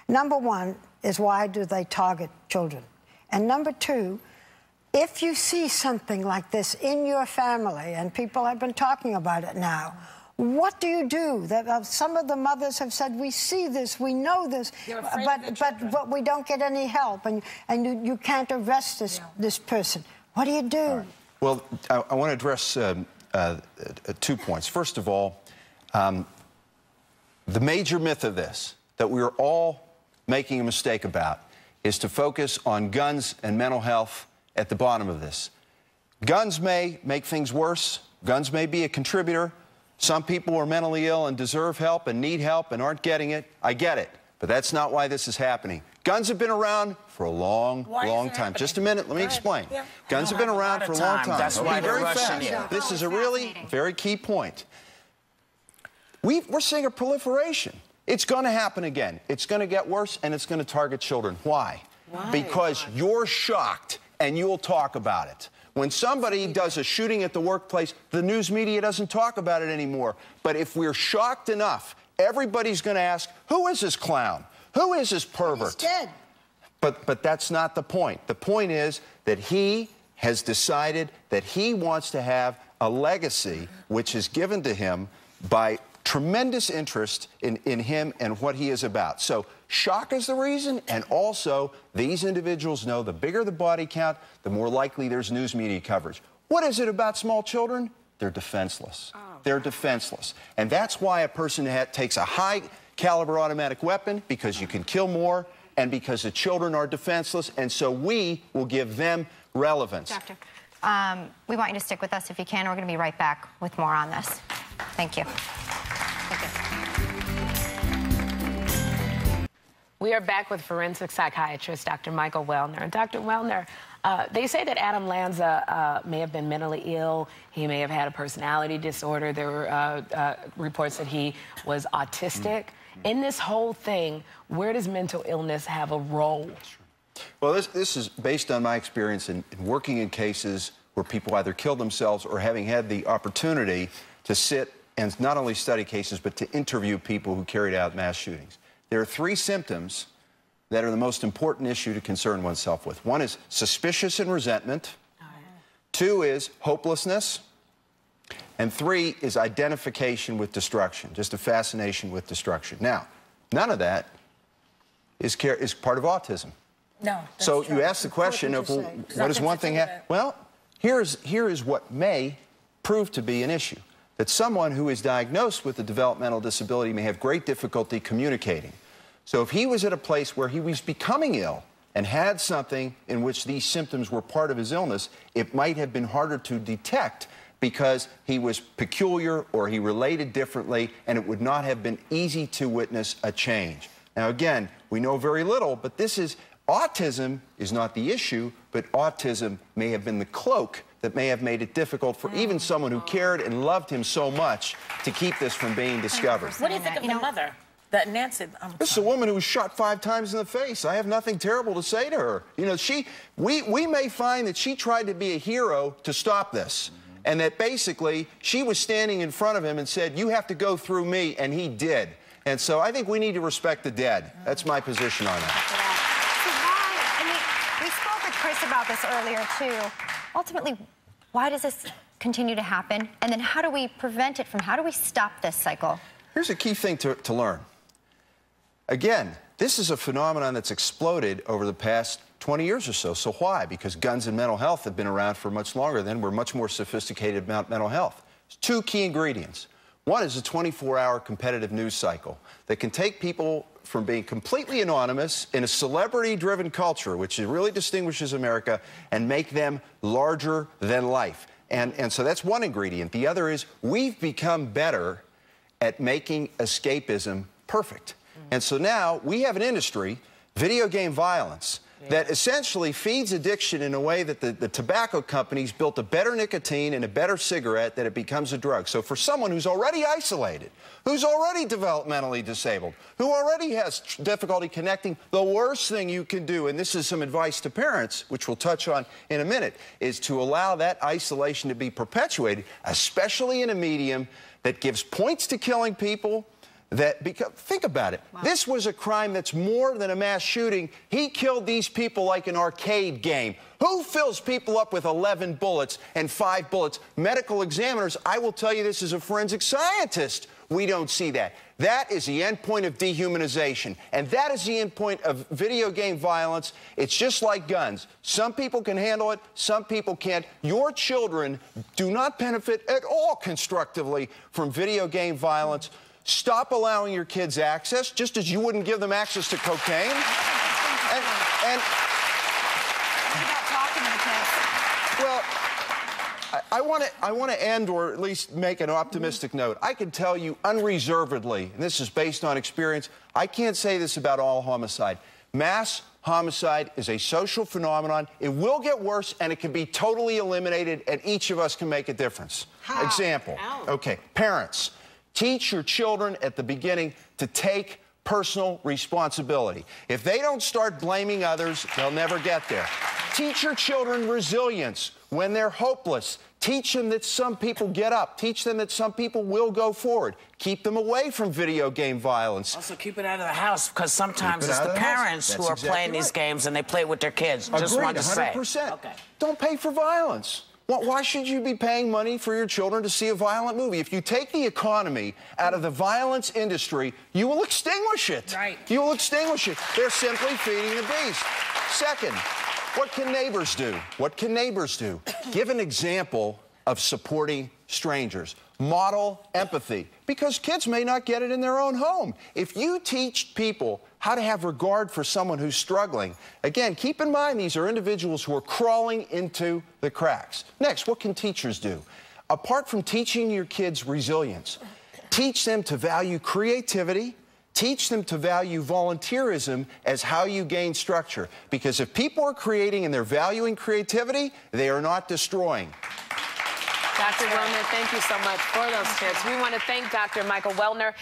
Number one is, why do they target children? And number two, if you see something like this in your family, and people have been talking about it now, what do you do? Some of the mothers have said, we see this, we know this, but we don't get any help, and you can't arrest this person. What do you do? Right. Well, I want to address 2 points. First of all, the major myth of this, that we're all making a mistake about, is to focus on guns and mental health at the bottom of this. Guns may make things worse. Guns may be a contributor. Some people are mentally ill and deserve help and need help and aren't getting it. I get it. But that's not why this is happening. Guns have been around for a long time. Happening? Just a minute, let me explain. Yeah. Guns have been around for a long time. That's why they're rushing you. This is a really very key point. We're seeing a proliferation. It's going to happen again. It's going to get worse, and it's going to target children. Why? Because you're shocked, and you'll talk about it. When somebody does a shooting at the workplace, the news media doesn't talk about it anymore. But if we're shocked enough, everybody's going to ask, who is this clown? Who is this pervert? He's dead. But that's not the point. The point is that he has decided that he wants to have a legacy which is given to him by tremendous interest in him and what he is about. So shock is the reason, and also these individuals know the bigger the body count, the more likely there's news media coverage. What is it about small children? They're defenseless. They're defenseless. And that's why a person takes a high-caliber automatic weapon, because you can kill more, and because the children are defenseless, and so we will give them relevance. Doctor, we want you to stick with us if you can. We're going to be right back with more on this. Thank you. We are back with forensic psychiatrist Dr. Michael Welner. And Dr. Welner, they say that Adam Lanza may have been mentally ill. He may have had a personality disorder. There were reports that he was autistic. In this whole thing, where does mental illness have a role? Well, this is based on my experience in working in cases where people either killed themselves or having had the opportunity to sit and not only study cases, but to interview people who carried out mass shootings. There are 3 symptoms that are the most important issue to concern oneself with. 1 is suspicious and resentment. 2 is hopelessness. And 3 is identification with destruction, just a fascination with destruction. Now, none of that is part of autism. No. So you ask the question of, well, what does one thing have? Well, here is what may prove to be an issue. That someone who is diagnosed with a developmental disability may have great difficulty communicating. So if he was at a place where he was becoming ill and had something in which these symptoms were part of his illness, it might have been harder to detect because he was peculiar or he related differently, and it would not have been easy to witness a change. Now, again, we know very little, but autism is not the issue, but autism may have been the cloak that may have made it difficult for even someone who cared and loved him so much to keep this from being discovered. What do you think of the mother? That Nancy... This is a woman who was shot 5 times in the face. I have nothing terrible to say to her. You know, we may find that she tried to be a hero to stop this, and that basically she was standing in front of him and said, you have to go through me, and he did. And so I think we need to respect the dead. That's my position on that. So why, I mean, we spoke with Chris about this earlier, too. Ultimately, why does this continue to happen? And then how do we prevent it how do we stop this cycle? Here's a key thing to learn. Again, this is a phenomenon that's exploded over the past 20 years or so. So why? Because guns and mental health have been around for much longer than we're much more sophisticated about mental health. There's 2 key ingredients. 1 is a 24-hour competitive news cycle that can take people from being completely anonymous in a celebrity-driven culture, which really distinguishes America, and make them larger than life. And so that's one ingredient. The other is we've become better at making escapism perfect. And so now we have an industry, video game violence, that essentially feeds addiction in a way that the tobacco companies built a better nicotine and a better cigarette that it becomes a drug. So for someone who's already isolated, who's already developmentally disabled, who already has difficulty connecting, the worst thing you can do, and this is some advice to parents, which we'll touch on in a minute, is to allow that isolation to be perpetuated, especially in a medium that gives points to killing people, because think about it. Wow. This was a crime that's more than a mass shooting. He killed these people like an arcade game. Who fills people up with 11 bullets and 5 bullets? Medical examiners, I will tell you this as a forensic scientist, we don't see that. That is the end point of dehumanization. And that is the end point of video game violence. It's just like guns. Some people can handle it, some people can't. Your children do not benefit at all constructively from video game violence. Stop allowing your kids access, just as you wouldn't give them access to cocaine. And what about talking to the kids? Well, I want to end, or at least make an optimistic note. I can tell you unreservedly, and this is based on experience, I can't say this about all homicide. Mass homicide is a social phenomenon. It will get worse, and it can be totally eliminated, and each of us can make a difference. How? Example. How? Okay, parents. Teach your children at the beginning to take personal responsibility. If they don't start blaming others, they'll never get there. Teach your children resilience when they're hopeless. Teach them that some people get up. Teach them that some people will go forward. Keep them away from video game violence. Also, keep it out of the house, because sometimes it's the parents who are playing these games and they play with their kids. Just wanted to say. 100%. Okay. Don't pay for violence. Why should you be paying money for your children to see a violent movie? If you take the economy out of the violence industry, you will extinguish it. Right. You will extinguish it. They're simply feeding the beast. Second, what can neighbors do? What can neighbors do? Give an example of supporting strangers. Model empathy, because kids may not get it in their own home. If you teach people how to have regard for someone who's struggling, again, keep in mind these are individuals who are crawling into the cracks. Next, what can teachers do? Apart from teaching your kids resilience, teach them to value creativity, teach them to value volunteerism as how you gain structure. Because if people are creating and they're valuing creativity, they are not destroying. Dr. Welner, thank you so much for those tips. We want to thank Dr. Michael Welner